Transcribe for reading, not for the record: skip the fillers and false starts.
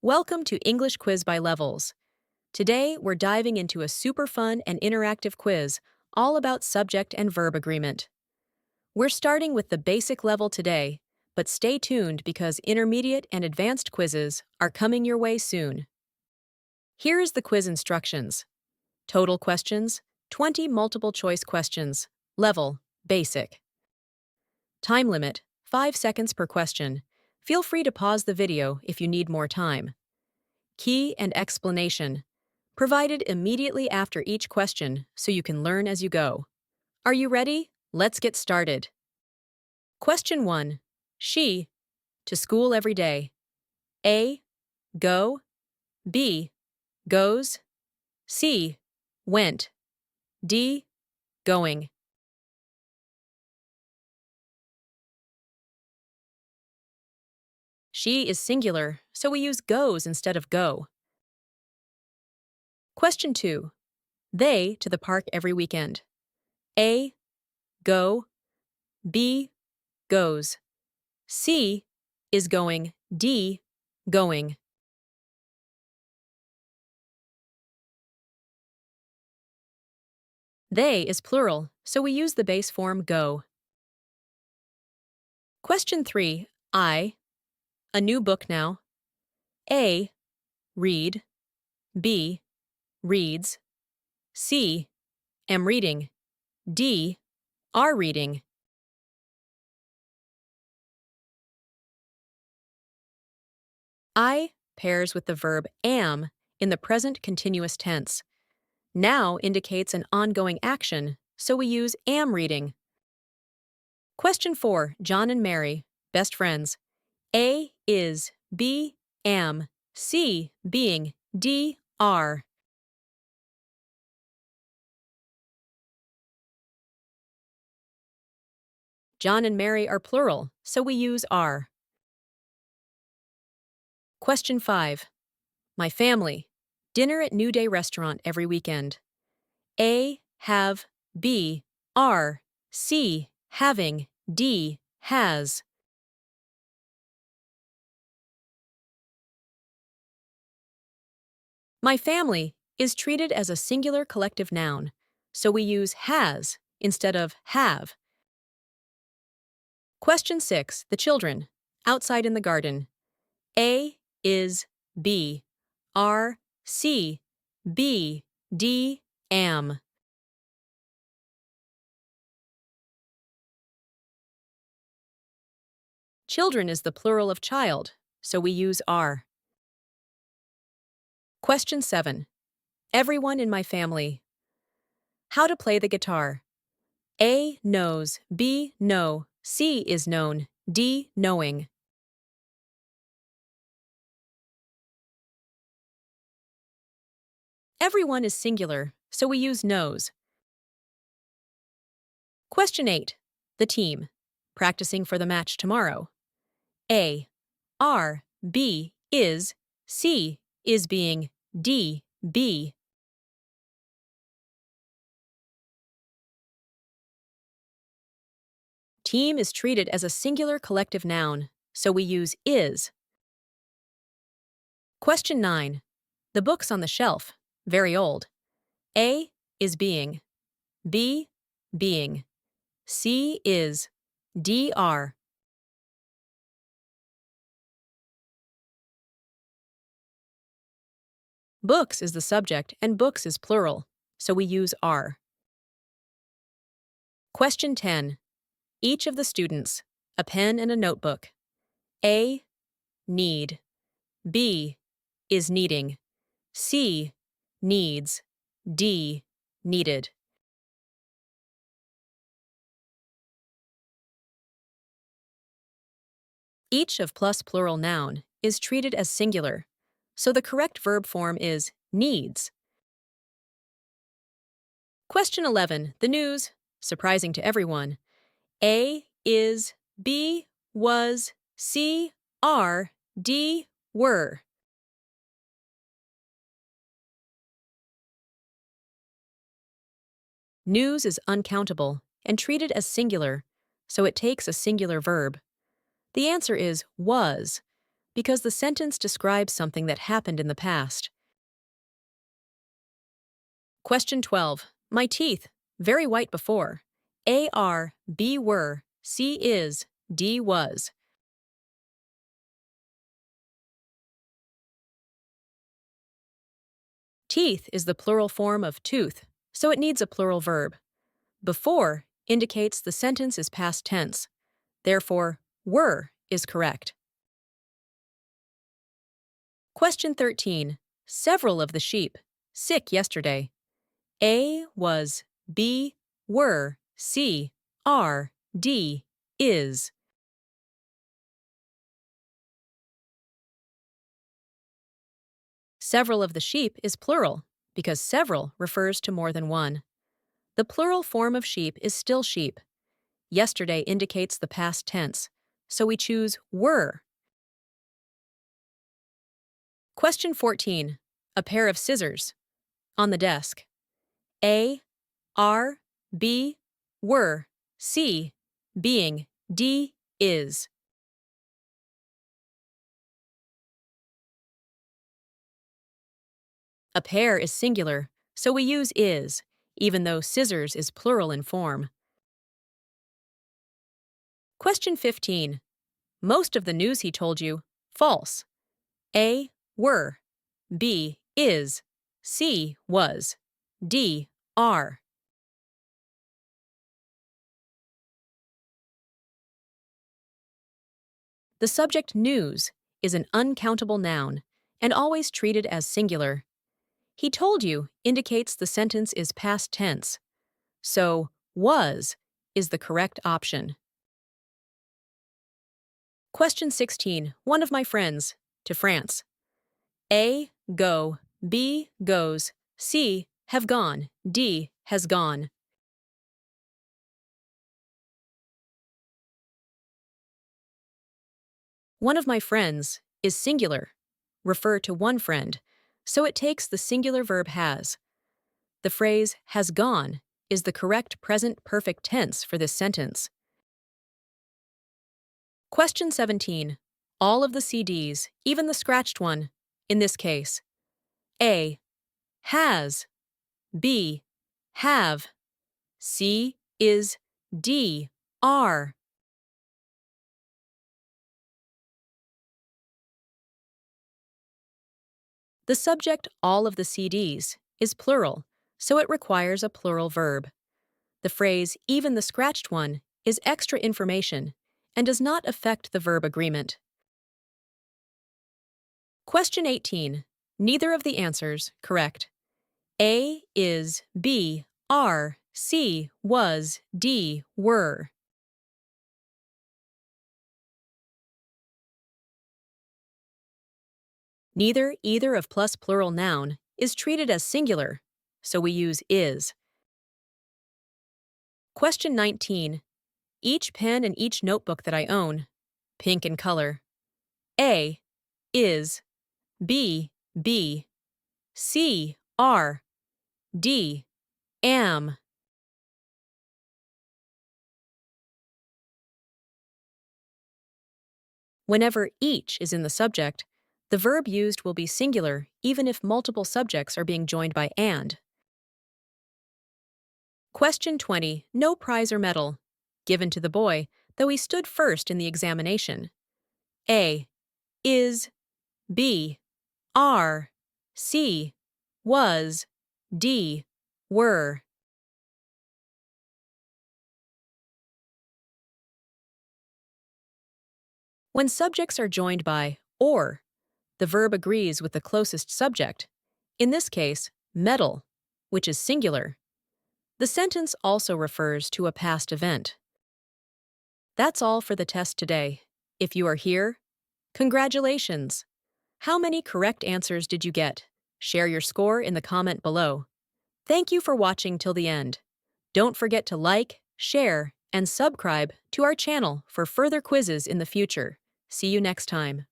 Welcome to English Quiz by Levels. Today, we're diving into a super fun and interactive quiz all about subject and verb agreement. We're starting with the basic level today, but stay tuned because intermediate and advanced quizzes are coming your way soon. Here is the quiz instructions. Total questions, 20 multiple choice questions. Level, basic. Time limit, 5 seconds per question. Feel free to pause the video if you need more time. Key and explanation, provided immediately after each question so you can learn as you go. Are you ready? Let's get started. Question 1. She, to school every day. A, go. B, goes. C, went. D, going. She is singular, so we use goes instead of go. Question 2. They to the park every weekend. A, go. B, goes. C is going. D, going. They is plural, so we use the base form go. Question 3. I, a new book now. A, read. B, reads. C, am reading. D, are reading. I pairs with the verb am in the present continuous tense. Now indicates an ongoing action, so we use am reading. Question 4. John and Mary, best friends. A is, B, am, C, being, D, are. John and Mary are plural, so we use are. Question 5. My family. Dinner at New Day restaurant every weekend. A, have, B, are, C, having, D, has. My family is treated as a singular collective noun, so we use has instead of have. Question 6. The children. Outside in the garden. A is, B, are, C, B, D, am. Children is the plural of child, so we use are. Question 7. Everyone in my family. How to play the guitar. A knows, B know, C is known, D knowing. Everyone is singular, so we use knows. Question 8. The team. Practicing for the match tomorrow. A, are, B, is, C, is being, D, be. Team is treated as a singular collective noun, so we use is. Question 9. The books on the shelf, very old. A is being, B, being, C is, D are. Books is the subject and books is plural, so we use are. Question 10. Each of the students, a pen and a notebook. A, need. B, is needing. C, needs. D, needed. Each of plus plural noun is treated as singular, so the correct verb form is needs. Question 11. The news, surprising to everyone. A is, B was, C are, D were. News is uncountable and treated as singular, so it takes a singular verb. The answer is was. because the sentence describes something that happened in the past. Question 12. My teeth, very white before. A are, B were, C is, D was. Teeth is the plural form of tooth, so it needs a plural verb. Before indicates the sentence is past tense. Therefore, were is correct. Question 13. Several of the sheep, sick yesterday. A was, B were, C are, D is. Several of the sheep is plural because several refers to more than one. The plural form of sheep is still sheep. Yesterday indicates the past tense, so we choose were. Question 14. A pair of scissors. On the desk. A, are, B, were, C, being, D, is. A pair is singular, so we use is, even though scissors is plural in form. Question 15. Most of the news he told you, false. A, were, B, is, C, was, D, are. The subject news is an uncountable noun and always treated as singular. He told you indicates the sentence is past tense, so was is the correct option. Question 16. One of my friends, to France. A, go, B, goes, C, have gone, D, has gone. One of my friends is singular, refer to one friend, so it takes the singular verb has. The phrase has gone is the correct present perfect tense for this sentence. Question 17. All of the CDs, even the scratched one, in this case. A, has, B, have, C is, D, are. The subject all of the CDs is plural, so it requires a plural verb. The phrase even the scratched one is extra information and does not affect the verb agreement. Question 18. Neither of the answers correct. A is, B are, C was, D were. Neither either of plus plural noun is treated as singular, so we use is. Question 19. Each pen and each notebook that I own, pink in color. A is, B, C, are, D, am. Whenever each is in the subject, the verb used will be singular even if multiple subjects are being joined by and. Question 20. No prize or medal. Given to the boy, though he stood first in the examination. A is, B are, C was, D were. When subjects are joined by or, the verb agrees with the closest subject, in this case, medal, which is singular. The sentence also refers to a past event. That's all for the test today. If you are here, congratulations! How many correct answers did you get? Share your score in the comment below. Thank you for watching till the end. Don't forget to like, share, and subscribe to our channel for further quizzes in the future. See you next time.